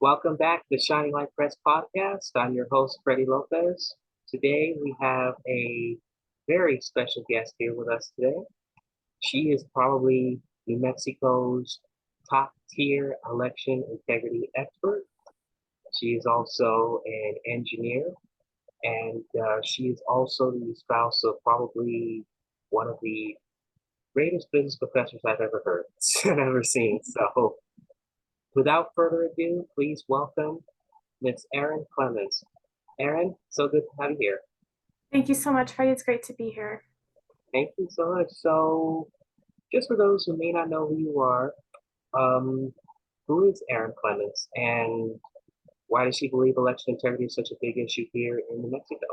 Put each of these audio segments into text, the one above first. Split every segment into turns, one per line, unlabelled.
Welcome back to the Shining Light Press podcast. I'm your host, Freddie Lopez. Today we have a very special guest here with us today. She is probably New Mexico's top tier election integrity expert. She is also an engineer, and she is also the spouse of probably one of the greatest business professors I've ever heard, and ever seen. So without further ado, please welcome Miss Erin Clements. Erin, so good to have you here.
Thank you so much, Freddie. It's great to be here.
Thank you so much. So, just for those who may not know who you are, um, who is Erin Clements and why does she believe election integrity is such a big issue here in New Mexico?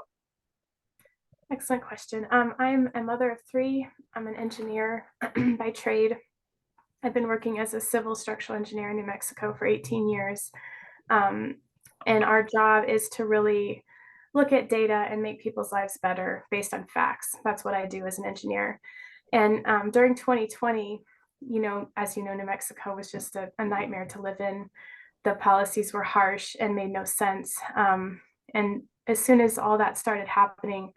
Excellent question. I'm a mother of three. I'm an engineer by trade. I've been working as a civil structural engineer in New Mexico for 18 years. Um, and our job is to really look at data and make people's lives better based on facts. That's what I do as an engineer. And during 2020, as you know, New Mexico was just a nightmare to live in. The policies were harsh and made no sense. And as soon as all that started happening,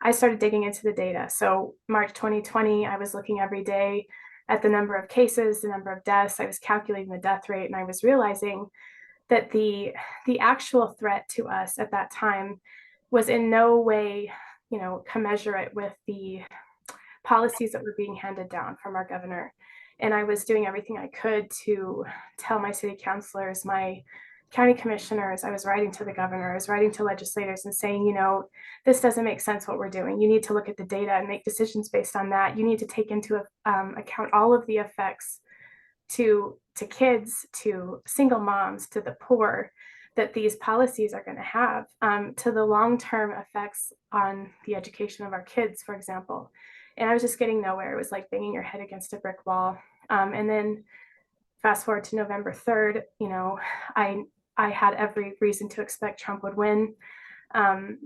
I started digging into the data. So March 2020, I was looking every day at the number of cases, the number of deaths. I was calculating the death rate, and I was realizing that the actual threat to us at that time was in no way, commensurate with the policies that were being handed down from our governor. And I was doing everything I could to tell my city councilors, my county commissioners, I was writing to the governor, I was writing to legislators and saying, this doesn't make sense what we're doing. You need to look at the data and make decisions based on that. You need to take into account all of the effects to kids, to single moms, to the poor that these policies are going to have, to the long-term effects on the education of our kids, for example. And I was just getting nowhere. It was like banging your head against a brick wall. And then fast forward to November 3rd, I had every reason to expect Trump would win. And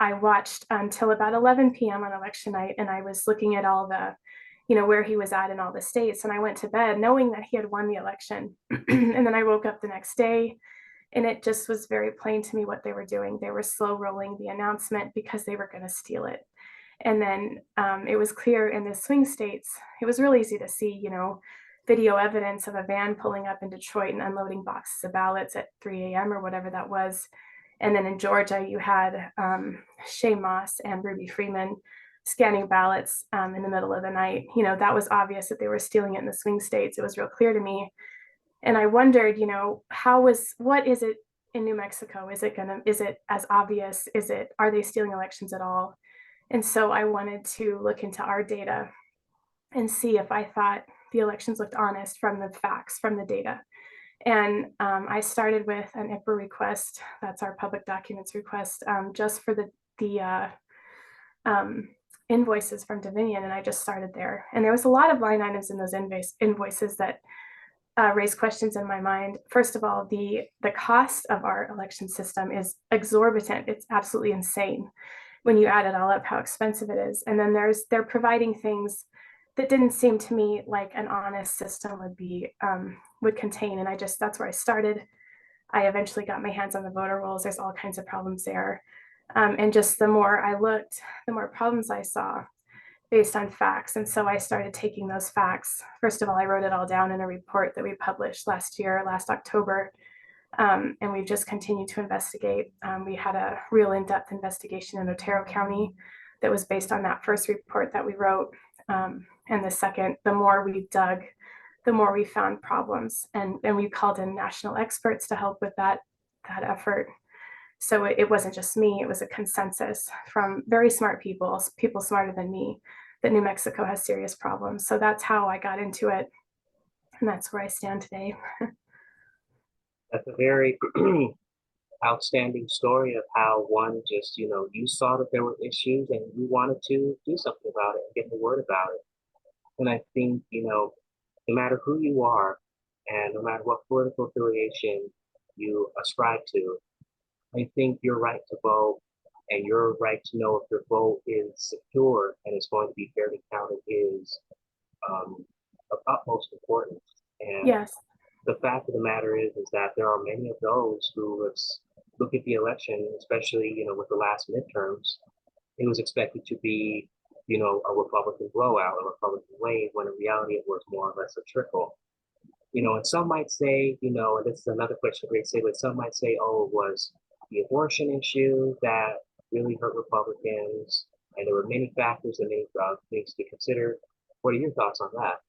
I watched until about 11 p.m. on election night, and I was looking at all the, where he was at in all the states. And I went to bed knowing that he had won the election. And then I woke up the next day, and it just was very plain to me what they were doing. They were slow rolling the announcement because they were going to steal it. And then it was clear in the swing states, it was really easy to see, video evidence of a van pulling up in Detroit and unloading boxes of ballots at 3 a.m. or whatever that was. And then in Georgia, you had Shay Moss and Ruby Freeman scanning ballots in the middle of the night. That was obvious that they were stealing it in the swing states. It was real clear to me. And I wondered, what is it in New Mexico? Is it as obvious? Are they stealing elections at all? And so I wanted to look into our data and see if I thought the elections looked honest from the facts, from the data. And I started with an IPRA request. That's our public documents request, just for the invoices from Dominion. And I just started there. And there was a lot of line items in those invoices that raised questions in my mind. First of all, the cost of our election system is exorbitant. It's absolutely insane when you add it all up, how expensive it is. And then they're providing things that didn't seem to me like an honest system would contain. And that's where I started. I eventually got my hands on the voter rolls. There's all kinds of problems there. And just the more I looked, the more problems I saw based on facts. And so I started taking those facts. First of all, I wrote it all down in a report that we published last October. And we've just continued to investigate. We had a real in-depth investigation in Otero County that was based on that first report that we wrote. And the second, the more we dug, the more we found problems. And we called in national experts to help with that effort. So it wasn't just me, it was a consensus from very smart people smarter than me, that New Mexico has serious problems. So that's how I got into it. And that's where I stand today.
That's a very outstanding story of how one just, you saw that there were issues and you wanted to do something about it and get the word about it. And I think, no matter who you are and no matter what political affiliation you ascribe to, I think your right to vote and your right to know if your vote is secure and is going to be fairly counted is of utmost importance. And
Yes.
The fact of the matter is that there are many of those who look at the election, especially, with the last midterms, it was expected to be, a Republican blowout, a Republican wave, when in reality it was more or less a trickle. And some might say, and this is another question great say, but some might say, oh, it was the abortion issue that really hurt Republicans, and there were many factors and many things to consider. What are your thoughts on that?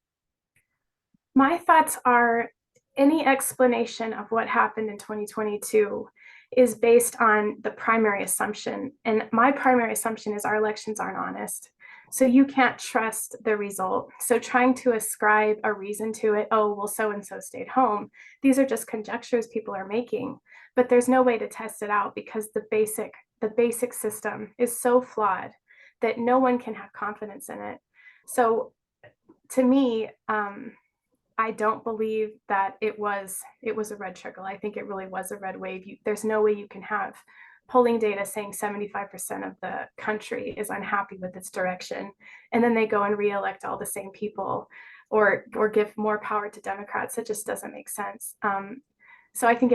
My thoughts are any explanation of what happened in 2022 is based on the primary assumption. And my primary assumption is our elections aren't honest. So you can't trust the result. So trying to ascribe a reason to it, oh, well, so and so stayed home. These are just conjectures people are making, but there's no way to test it out because the basic system is so flawed that no one can have confidence in it. So to me, I don't believe that it was a red trickle. I think it really was a red wave. There's no way you can have polling data saying 75% of the country is unhappy with its direction, and then they go and reelect all the same people, or give more power to Democrats. It just doesn't make sense. So I think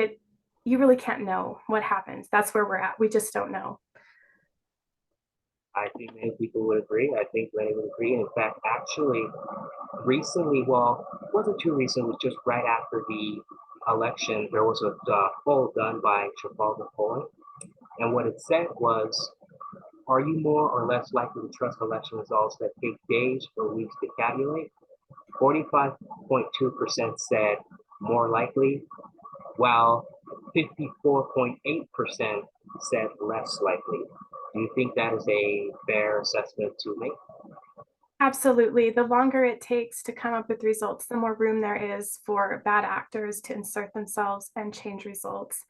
you really can't know what happens. That's where we're at. We just don't know.
I think many people would agree. I think many would agree. And in fact, actually, recently, well, it wasn't too recent, it was just right after the election, there was a poll done by Trafalgar Polling. And what it said was, are you more or less likely to trust election results that take days or weeks to tabulate? 45.2% said more likely, while 54.8% said less likely. Do you think that is a fair assessment to make?
Absolutely. The longer it takes to come up with results, the more room there is for bad actors to insert themselves and change results.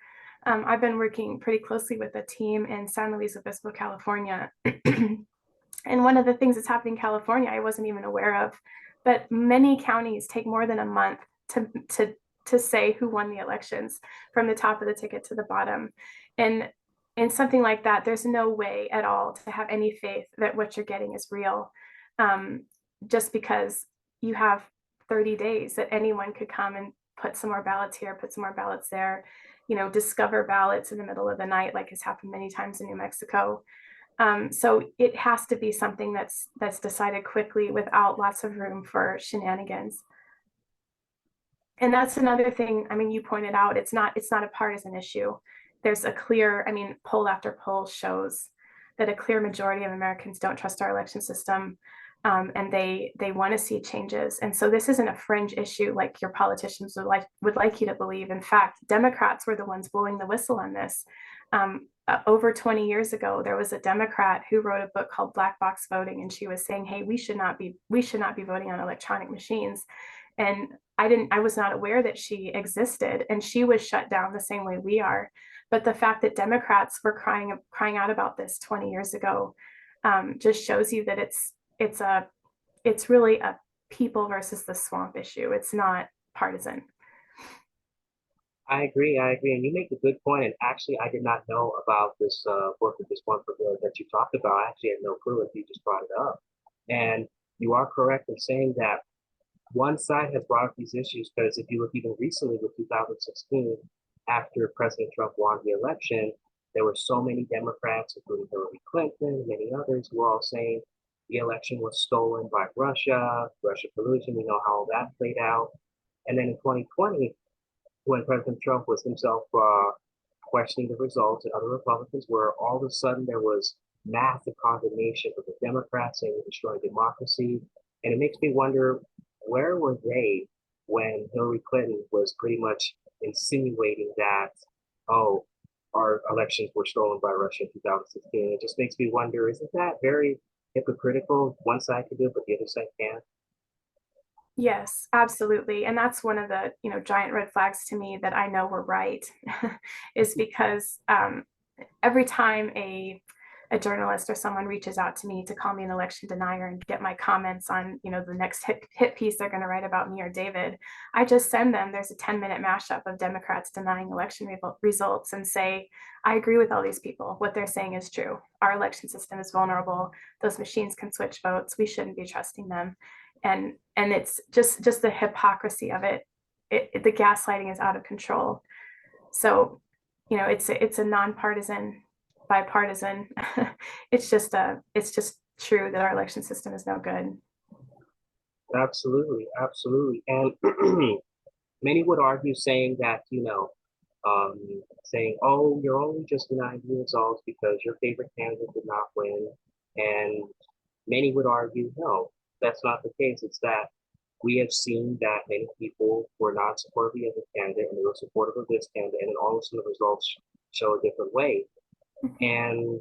I've been working pretty closely with a team in San Luis Obispo, California. And one of the things that's happening in California, I wasn't even aware of, but many counties take more than a month to say who won the elections from the top of the ticket to the bottom. And in something like that, there's no way at all to have any faith that what you're getting is real. Um, just because you have 30 days that anyone could come and put some more ballots here, put some more ballots there, discover ballots in the middle of the night, like has happened many times in New Mexico. So it has to be something that's decided quickly without lots of room for shenanigans. And that's another thing. I mean, you pointed out it's not a partisan issue. There's a clear, I mean, poll after poll shows that a clear majority of Americans don't trust our election system, and they want to see changes. And so this isn't a fringe issue like your politicians would like you to believe. In fact, Democrats were the ones blowing the whistle on this. Over 20 years ago, there was a Democrat who wrote a book called Black Box Voting, and she was saying, "Hey, we should not be voting on electronic machines." And I was not aware that she existed, and she was shut down the same way we are. But the fact that Democrats were crying out about this 20 years ago, just shows you that it's really a people versus the swamp issue. It's not partisan.
I agree. I agree. And you make a good point. And actually, I did not know about this book of this one that you talked about. I actually had no clue until you just brought it up. And you are correct in saying that one side has brought up these issues because if you look even recently with 2016, after President Trump won the election, there were so many Democrats, including Hillary Clinton and many others, who were all saying the election was stolen by Russia collusion. We know how all that played out. And then in 2020, when President Trump was himself questioning the results, and other Republicans were, all of a sudden there was massive condemnation of the Democrats saying we're destroying democracy. And it makes me wonder, where were they when Hillary Clinton was pretty much insinuating that, oh, our elections were stolen by Russia in 2016? It just makes me wonder, isn't that very hypocritical? One side can do it, but the other side can't.
Yes, absolutely. And that's one of the, giant red flags to me that I know we're right, is because every time a journalist or someone reaches out to me to call me an election denier and get my comments on, the next hit piece they're going to write about me or David, I just send them, there's a 10-minute mashup of Democrats denying election results and say, I agree with all these people. What they're saying is true. Our election system is vulnerable. Those machines can switch votes. We shouldn't be trusting them. And it's just the hypocrisy of it the gaslighting is out of control. So, it's a nonpartisan, bipartisan. It's just true that our election system is no good.
Absolutely, absolutely. And many would argue saying that, um, saying, oh, you're only just denying the results because your favorite candidate did not win. And many would argue, no, that's not the case. It's that we have seen that many people were not supportive of the candidate and they were supportive of this candidate, and then all of a sudden the results show a different way. And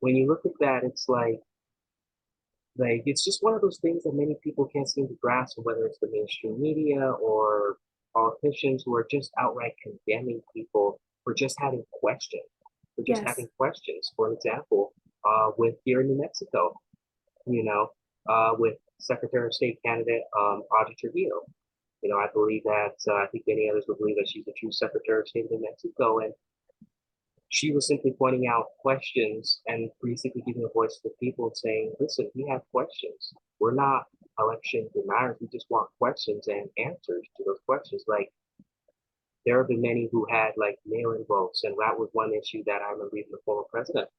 when you look at that, it's like it's just one of those things that many people can't seem to grasp, whether it's the mainstream media or politicians who are just outright condemning people for just having questions, for just
Yes.
having questions. For example, with here in New Mexico, you know, with Secretary of State candidate Audrey Trujillo. I believe that I think many others would believe that she's a true Secretary of State of New Mexico, and she was simply pointing out questions and basically giving a voice to the people and saying, listen, we have questions. We're not election deniers. We just want questions and answers to those questions. Like, there have been many who had like mail-in votes, and that was one issue that I remember even the former president,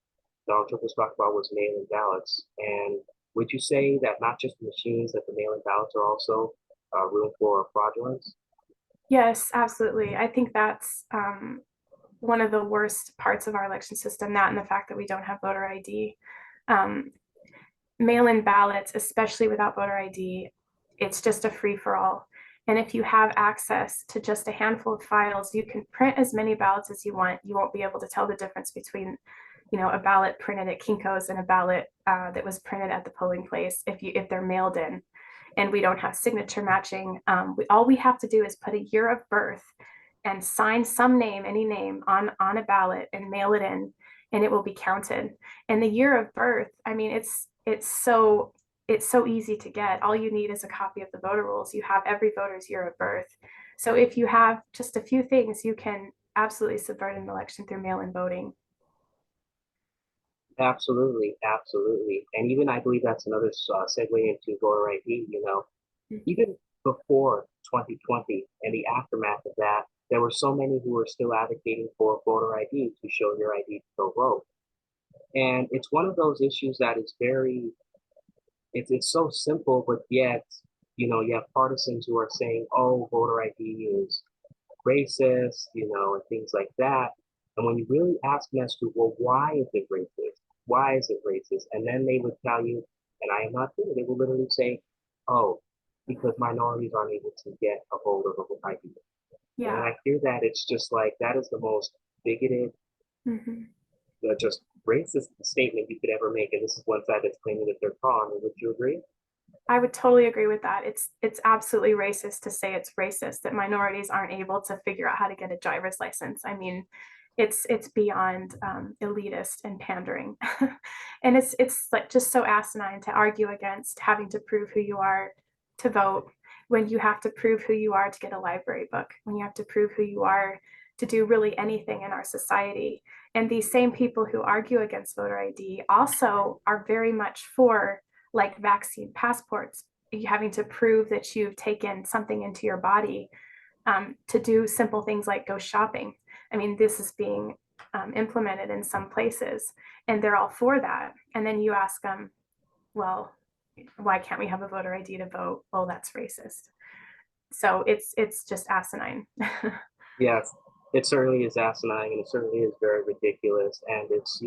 Donald Trump, was talking about was mail-in ballots. And would you say that not just the machines, that the mail-in ballots are also room for fraudulence?
Yes, absolutely. I think that's one of the worst parts of our election system, that and the fact that we don't have voter ID. Um, Mail-in ballots, especially without voter ID, it's just a free for all. And if you have access to just a handful of files, you can print as many ballots as you want. You won't be able to tell the difference between, a ballot printed at Kinko's and a ballot that was printed at the polling place if they're mailed in. And we don't have signature matching. All we have to do is put a year of birth and sign some name, any name, on a ballot and mail it in, and it will be counted. And the year of birth, I mean, it's so easy to get. All you need is a copy of the voter rolls. You have every voter's year of birth. So if you have just a few things, you can absolutely subvert an election through mail-in voting.
Absolutely, absolutely. And even I believe that's another segue into voter ID. Even before 2020 and the aftermath of that, there were so many who were still advocating for voter ID to show your ID to go vote. And it's one of those issues that is it's so simple, but yet, you have partisans who are saying, oh, voter ID is racist, and things like that. And when you really ask them as to, well, why is it racist? Why is it racist? And then they would tell you, and I am not kidding, they will literally say, oh, because minorities aren't able to get a hold of a voter ID. And when
Yeah.
I hear that, it's just like, that is the most bigoted,
Hmm.
just racist statement you could ever make. And this is one side that's claiming that they're wrong. Would you agree?
I would totally agree with that. It's absolutely racist to say it's racist that minorities aren't able to figure out how to get a driver's license. I mean, it's beyond elitist and pandering, and it's like just so asinine to argue against having to prove who you are to vote when you have to prove who you are to get a library book, when you have to prove who you are to do really anything in our society. And these same people who argue against voter ID also are very much for like vaccine passports, you having to prove that you've taken something into your body to do simple things like go shopping. I mean, this is being implemented in some places, and they're all for that. And then you ask them, well, why can't we have a voter ID to vote? Well, that's racist. So it's just asinine.
Yes, it certainly is asinine and it certainly is very ridiculous. And it's,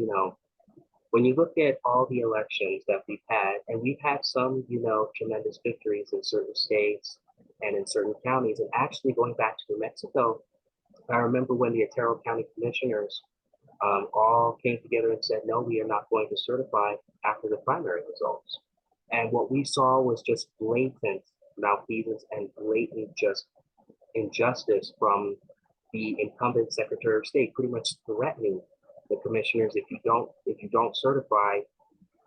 when you look at all the elections that we've had, and we've had some, tremendous victories in certain states and in certain counties, and actually going back to New Mexico, I remember when the Otero County Commissioners all came together and said, no, we are not going to certify after the primary results. And what we saw was just blatant malfeasance and blatant just injustice from the incumbent Secretary of State, pretty much threatening the commissioners, if you don't certify,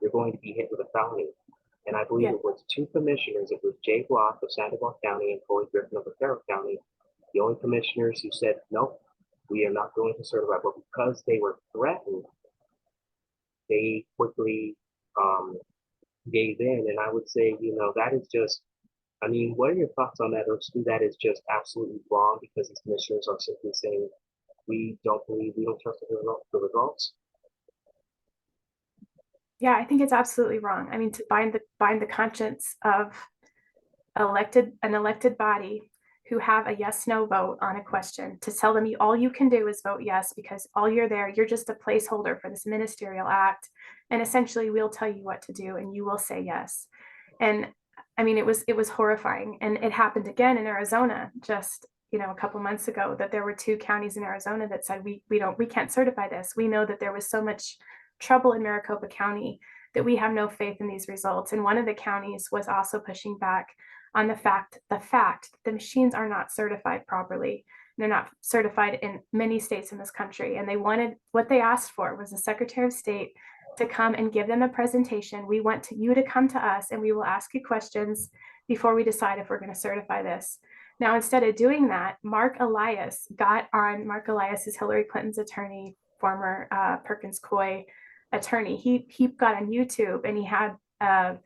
you're going to be hit with a felony. And I believe
Yeah.
it was two commissioners. It was Jay Block of Sandoval County and Corey Griffin of Otero County, the only commissioners who said, nope, we are not going to certify. But because they were threatened, they quickly gave in. And I would say, that is just, I mean, what are your thoughts on that? Or do that is just absolutely wrong because these commissioners are simply saying we don't believe, we don't trust the results?
Yeah, I think it's absolutely wrong. I mean, to bind the conscience of an elected body who have a yes no vote on a question, to tell them all you can do is vote yes because all you're there, you're just a placeholder for this ministerial act, and essentially we'll tell you what to do and you will say yes. And I mean, it was horrifying, and it happened again in Arizona just a couple months ago, that there were two counties in Arizona that said we can't certify this. We know that there was so much trouble in Maricopa County that we have no faith in these results. And one of the counties was also pushing back on the fact the machines are not certified properly. They're not certified in many states in this country. And what they asked for was the Secretary of State to come and give them a presentation. We want you to come to us and we will ask you questions before we decide if we're going to certify this. Now, instead of doing that, Mark Elias is Hillary Clinton's attorney, former Perkins Coie attorney. He got on YouTube and he had a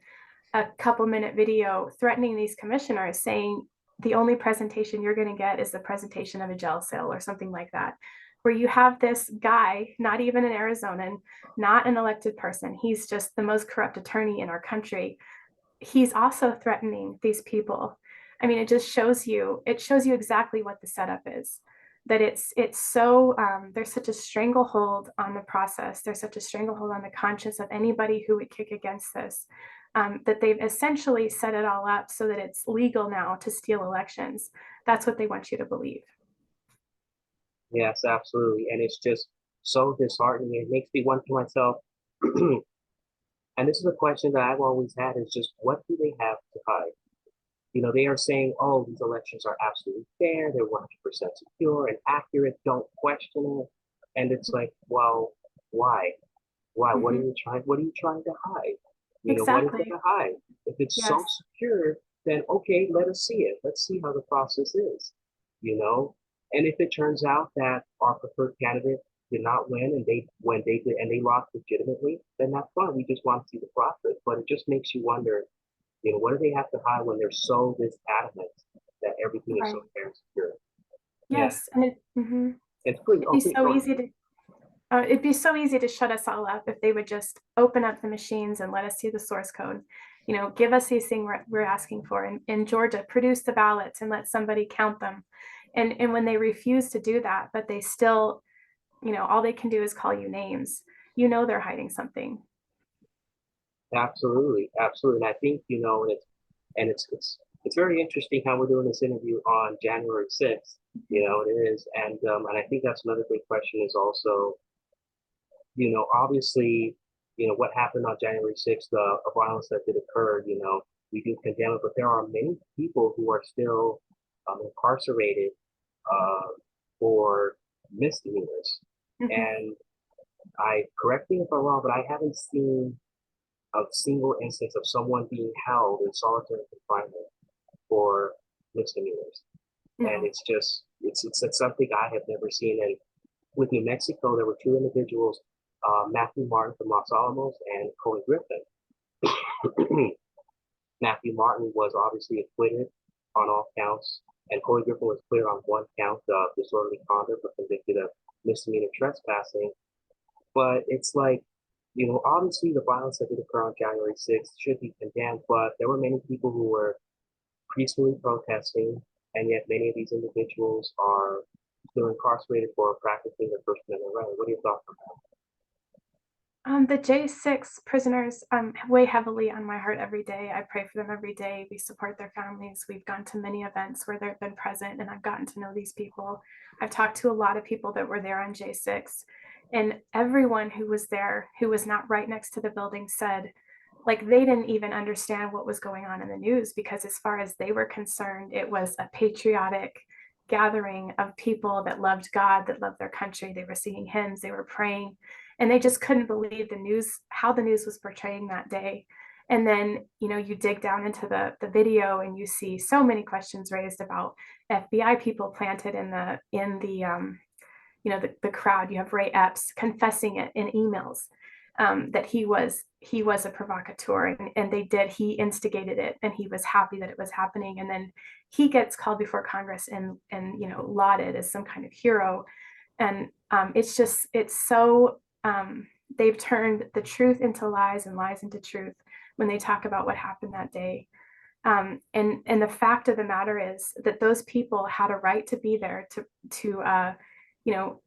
couple-minute video threatening these commissioners, saying the only presentation you're going to get is the presentation of a jail cell or something like that, where you have this guy, not even an Arizonan, not an elected person. He's just the most corrupt attorney in our country. He's also threatening these people. I mean, it shows you exactly what the setup is. That it's so there's such a stranglehold on the process. There's such a stranglehold on the conscience of anybody who would kick against this. That they've essentially set it all up so that it's legal now to steal elections. That's what they want you to believe.
Yes, absolutely. And it's just so disheartening. It makes me wonder to myself, and this is a question that I've always had is just what do they have to hide? They are saying, oh, these elections are absolutely fair, they're 100% secure and accurate, don't question it. And it's like, well, why? Why?
Mhm.
What are you trying to hide? What is there
Exactly.
to hide? If it's so
Yes.
secure, then okay, let us see it. Let's see how the process is, you know? And if it turns out that our preferred candidate did not win and they did and they lost legitimately, then that's fine. We just want to see the process. But it just makes you wonder, what do they have to hide when they're so this adamant that everything is so
Right.
fair and secure? Yeah,
Yes. And
it's pretty.
it'd
Oh,
be
please
so
go ahead.
easy to it'd be so easy to shut us all up if they would just open up the machines and let us see the source code. Give us these things we're asking for in Georgia, produce the ballots and let somebody count them. And when they refuse to do that, but they still, all they can do is call you names, they're hiding something.
Absolutely, absolutely. And I think, it's very interesting how we're doing this interview on January 6th. It is. And I think that's another big question is also, obviously, what happened on January 6th, the violence that did occur, we do condemn it, but there are many people who are still incarcerated uh, for misdemeanors.
Mhm.
And correct me if I'm wrong, but I haven't seen a single instance of someone being held in solitary confinement for misdemeanors. And
No.
it's something I have never seen. And with New Mexico, there were two individuals, Matthew Martin from Los Alamos and Cody Griffin. Matthew Martin was obviously acquitted on all counts, and Cody Griffin was cleared on one count of disorderly conduct, but convicted of misdemeanor trespassing. But it's like, obviously the violence that did occur on January 6th should be condemned, but there were many people who were peacefully protesting, and yet many of these individuals are still incarcerated for practicing their First Amendment right. What are your thoughts on
The J6 prisoners weigh heavily on my heart every day. I pray for them every day. We support their families. We've gone to many events where they've been present, and I've gotten to know these people. I've talked to a lot of people that were there on J6, and everyone who was there, who was not right next to the building, said, like, they didn't even understand what was going on in the news because, as far as they were concerned, it was a patriotic gathering of people that loved God, that loved their country. They were singing hymns, they were praying, and they just couldn't believe the news, how the news was portraying that day. And then, you dig down into the video and you see so many questions raised about FBI people planted in the crowd. You have Ray Epps confessing it in emails. that he was a provocateur, and he instigated it, and he was happy that it was happening, and then he gets called before Congress and lauded as some kind of hero. And it's so they've turned the truth into lies and lies into truth when they talk about what happened that day. And the fact of the matter is that those people had a right to be there to you know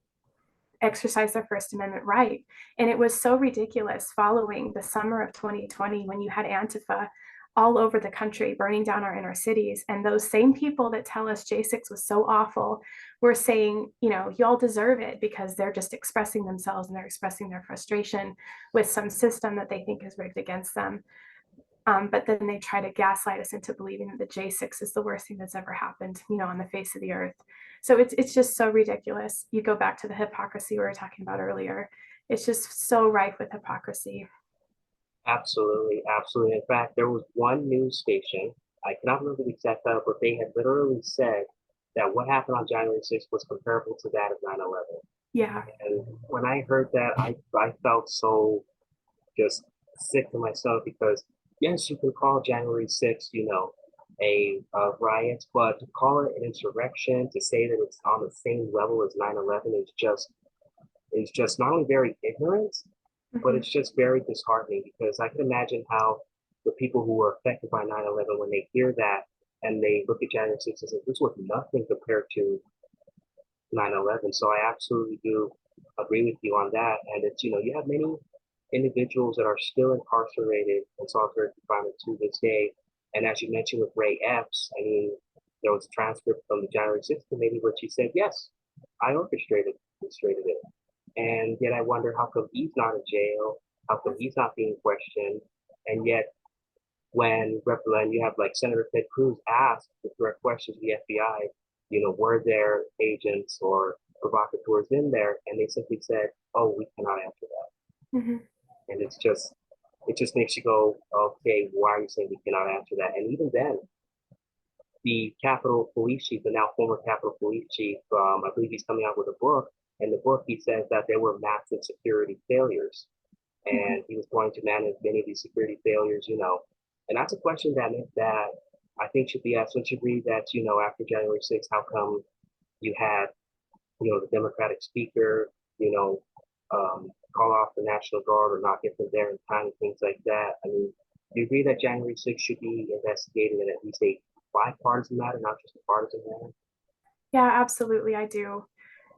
exercise their First Amendment right. And it was so ridiculous following the summer of 2020 when you had Antifa all over the country burning down our inner cities. And those same people that tell us J6 was so awful were saying, y'all deserve it because they're just expressing themselves and they're expressing their frustration with some system that they think is rigged against them. But then they try to gaslight us into believing that the J6 is the worst thing that's ever happened, on the face of the earth. So it's just so ridiculous. You go back to the hypocrisy we were talking about earlier. It's just so rife with hypocrisy.
Absolutely, absolutely. In fact, there was one news station, I cannot remember the exact title, but they had literally said that what happened on January 6th was comparable to that of 9/11.
Yeah.
And when I heard that, I felt so just sick to myself because yes, you can call January 6th, a riot, but to call it an insurrection, to say that it's on the same level as 9/11 is just not only very ignorant, but
Mhm.
it's just very disheartening because I can imagine how the people who were affected by 9/11, when they hear that and they look at January 6th and say, this was nothing compared to 9/11. So I absolutely do agree with you on that. And it's, you have many individuals that are still incarcerated in solitary confinement to this day. And as you mentioned with Ray Epps, I mean, there was a transcript from the January 6th committee where she said, yes, I orchestrated it. And yet I wonder how come he's not in jail? How come he's not being questioned? And yet when you have like Senator Ted Cruz ask the direct questions to the FBI, were there agents or provocateurs in there? And they simply said, oh, we cannot answer that.
Mhm.
And it just makes you go, okay, why are you saying we cannot answer that? And even then, the Capitol Police Chief, the now former Capitol Police Chief, I believe he's coming out with a book. In the book, he says that there were massive security failures,
Mhm.
and he was going to manage many of these security failures. And that's a question that I think should be asked. Don't you agree that after January 6th, how come you had the Democratic speaker, call off the National Guard or not get them there in time and things like that? I mean, do you agree that January 6th should be investigated in at least a bipartisan matter, not just a partisan matter?
Yeah, absolutely, I do.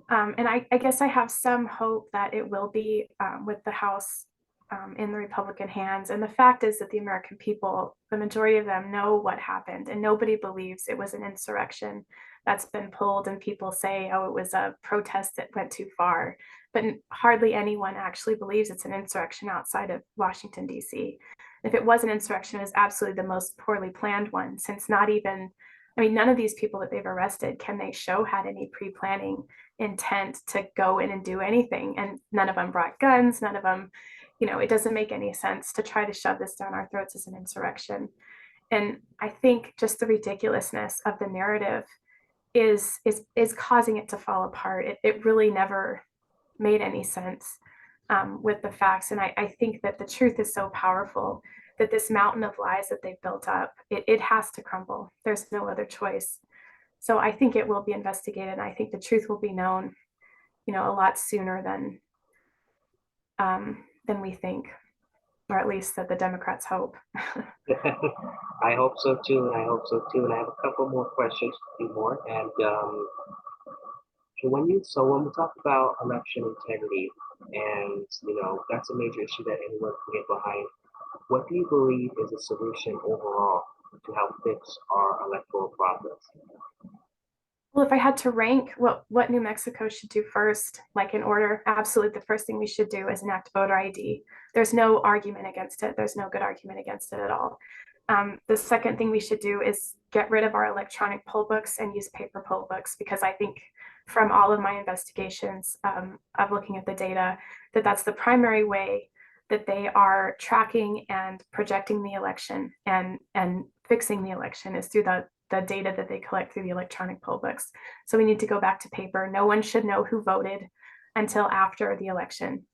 And I guess I have some hope that it will be with the House in the Republican hands. And the fact is that the American people, the majority of them, know what happened, and nobody believes it was an insurrection that's been pulled. And people say, oh, it was a protest that went too far. But hardly anyone actually believes it's an insurrection outside of Washington, D.C. If it was an insurrection, it was absolutely the most poorly planned one, since not even, I mean, none of these people that they've arrested can they show had any pre planning intent to go in and do anything. And none of them brought guns, none of them, it doesn't make any sense to try to shove this down our throats as an insurrection. And I think just the ridiculousness of the narrative is causing it to fall apart. It really never made any sense with the facts. And I think that the truth is so powerful that this mountain of lies that they've built up, it has to crumble. There's no other choice. So I think it will be investigated. I think the truth will be known, a lot sooner than we think, or at least that the Democrats hope.
I hope so too, and I hope so too. And I have a couple more questions, a few more. And when we talk about election integrity, and that's a major issue that anyone can get behind. What do you believe is a solution overall to help fix our electoral process?
Well, if I had to rank what New Mexico should do first, like in order, absolutely the first thing we should do is enact voter ID. There's no argument against it. There's no good argument against it at all. The second thing we should do is get rid of our electronic poll books and use paper poll books, because I think from all of my investigations of looking at the data, that's the primary way that they are tracking and projecting the election and fixing the election is through the data that they collect through the electronic poll books. So we need to go back to paper. No one should know who voted until after the election.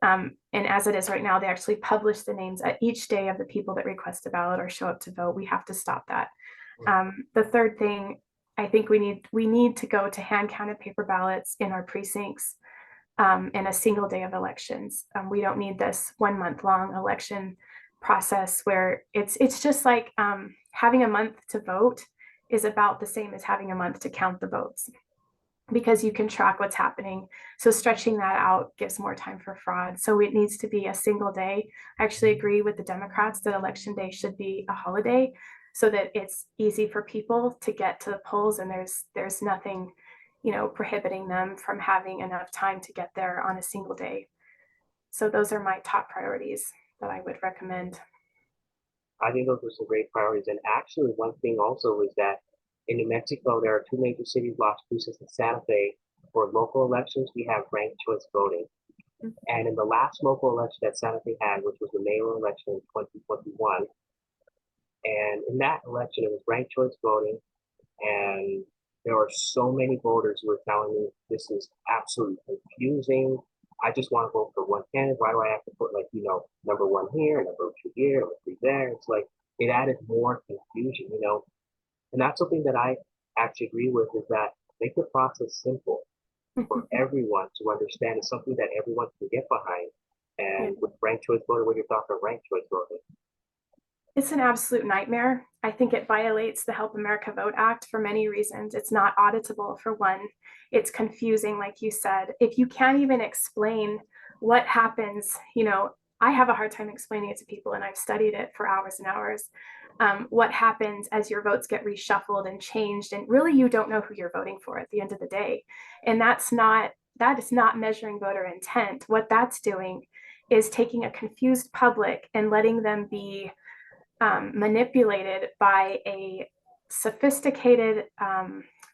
And as it is right now, they actually publish the names at each day of the people that request a ballot or show up to vote. We have to stop that. The third thing, I think we need to go to hand counted paper ballots in our precincts in a single day of elections. We don't need this 1 month long election process where it's just like having a month to vote is about the same as having a month to count the votes because you can track what's happening. So stretching that out gives more time for fraud. So it needs to be a single day. I actually agree with the Democrats that election day should be a holiday so that it's easy for people to get to the polls and there's nothing, prohibiting them from having enough time to get there on a single day. So those are my top priorities that I would recommend.
I think those are some great priorities. And actually, one thing also is that in New Mexico, there are two major cities, Las Cruces and Santa Fe. For local elections, we have ranked choice voting. And in the last local election that Santa Fe had, which was the mayoral election in 2021, and in that election, it was ranked choice voting. And there were so many voters who were telling me this is absolutely confusing. I just want to vote for one candidate. Why do I have to put like, number one here, number two here, number three there? It's like it added more confusion. And that's something that I actually agree with is that make the process simple for everyone to understand. It's something that everyone can get behind.
Yeah.
And with ranked choice voting, what you're talking ranked choice voting.
It's an absolute nightmare. I think it violates the Help America Vote Act for many reasons. It's not auditable, for one. It's confusing, like you said. If you can't even explain what happens, I have a hard time explaining it to people, and I've studied it for hours and hours. What happens as your votes get reshuffled and changed, and really you don't know who you're voting for at the end of the day. And that is not measuring voter intent. What that's doing is taking a confused public and letting them be manipulated by a sophisticated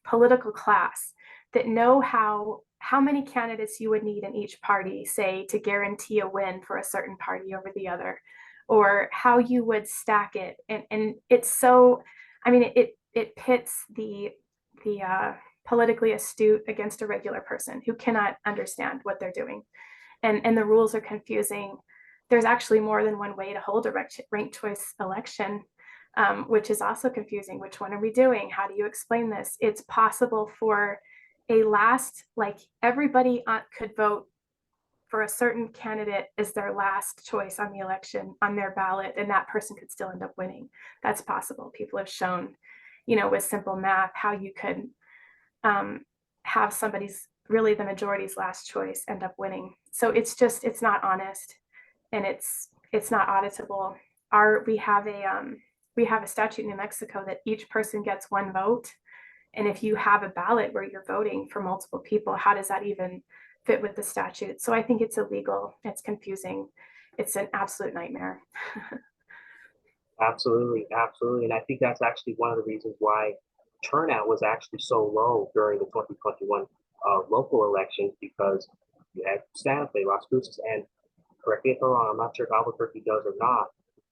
political class that know how many candidates you would need in each party, say, to guarantee a win for a certain party over the other, or how you would stack it. And it's so, I mean, it pits the politically astute against a regular person who cannot understand what they're doing. And the rules are confusing. There's actually more than one way to hold a ranked choice election, which is also confusing. Which one are we doing? How do you explain this? It's possible for like everybody could vote for a certain candidate as their last choice on the election on their ballot, and that person could still end up winning. That's possible. People have shown, with simple math, how you could have somebody's really the majority's last choice end up winning. So it's not honest, and it's not auditable. We have a statute in New Mexico that each person gets one vote. And if you have a ballot where you're voting for multiple people, how does that even fit with the statute? So I think it's illegal. It's confusing. It's an absolute nightmare.
Absolutely, absolutely. And I think that's actually one of the reasons why turnout was actually so low during the 2021 local elections because you had Santa Fe, Las Cruces, and correct me if I'm wrong, I'm not sure if Albuquerque does or not,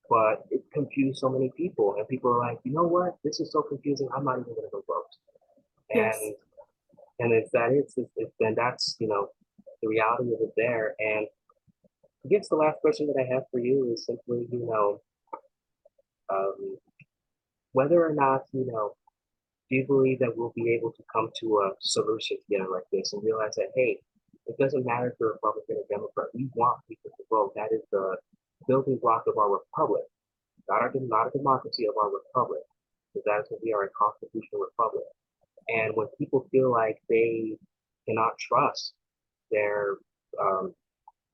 but it confused so many people. And people are like, you know what? This is so confusing. I'm not even going to go vote.
Yes.
And if that is, then that's, the reality of it there. And I guess the last question that I have for you is simply, um, whether or not, do you believe that we'll be able to come to a solution together like this and realize that, hey, it doesn't matter if you're Republican or Democrat, we want people to vote. That is the building block of our republic, not a democracy of our republic, because that is what we are, a constitutional republic. And when people feel like they cannot trust their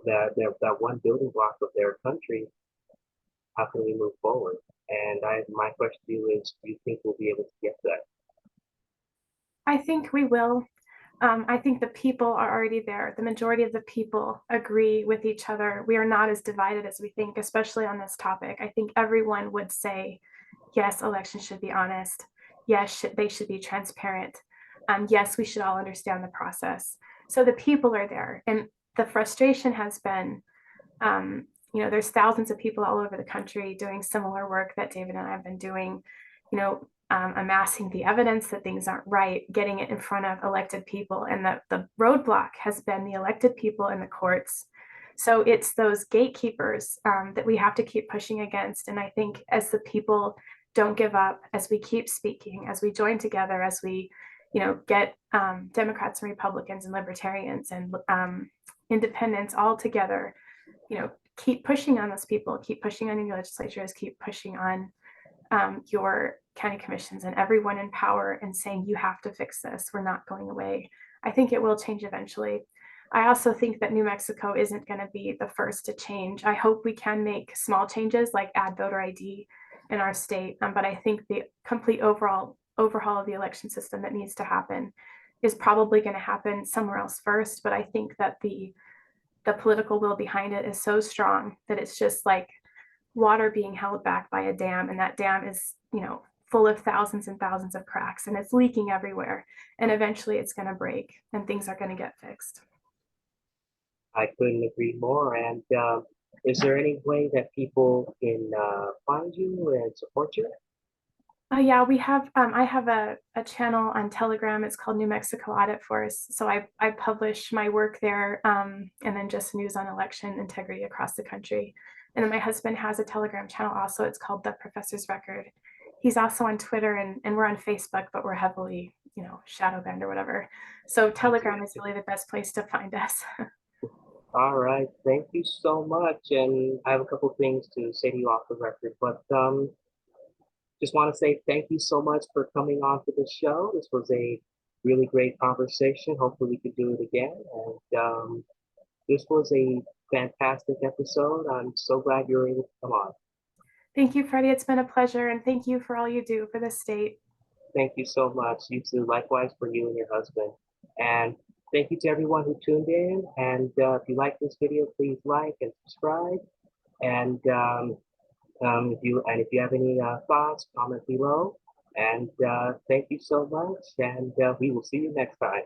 that one building block of their country, how can we move forward? And my question to you is, do you think we'll be able to get that?
I think we will. I think the people are already there. The majority of the people agree with each other. We are not as divided as we think, especially on this topic. I think everyone would say, yes, elections should be honest. Yes, they should be transparent. Yes, we should all understand the process. So the people are there. And the frustration has been, there's thousands of people all over the country doing similar work that David and I have been doing, amassing the evidence that things aren't right, getting it in front of elected people. And the roadblock has been the elected people in the courts So it's those gatekeepers that we have to keep pushing against. And I think as the people don't give up, as we keep speaking, as we join together, as we, get Democrats and Republicans and libertarians and independents all together, keep pushing on those people, keep pushing on your legislatures, keep pushing on your county commissions and everyone in power and saying, you have to fix this. We're not going away. I think it will change eventually. I also think that New Mexico isn't going to be the first to change. I hope we can make small changes like add voter ID in our state. But I think the complete overhaul of the election system that needs to happen is probably going to happen somewhere else first. But I think that the political will behind it is so strong that it's just like water being held back by a dam, and that dam is, full of thousands and thousands of cracks, and it's leaking everywhere, and eventually it's going to break and things are going to get fixed.
I couldn't agree more. And is there any way that people can find you and support you?
Yeah, we have. I have a channel on Telegram. It's called New Mexico Audit Force. So I publish my work there, and then just news on election integrity across the country. And then my husband has a Telegram channel also. It's called The Professor's Record. He's also on Twitter, and we're on Facebook, but we're heavily, shadow banned or whatever. So Telegram is really the best place to find us.
All right, thank you so much. And I have a couple things to say to you off the record, but just want to say thank you so much for coming on to the show. This was a really great conversation. Hopefully, we could do it again. And this was a fantastic episode. I'm so glad you were able to come on.
Thank you, Freddie. It's been a pleasure, and thank you for all you do for the state.
Thank you so much. You too. Likewise for you and your husband. And thank you to everyone who tuned in. And if you like this video, please like and subscribe. And if you have any thoughts, comment below. And thank you so much. And we will see you next time.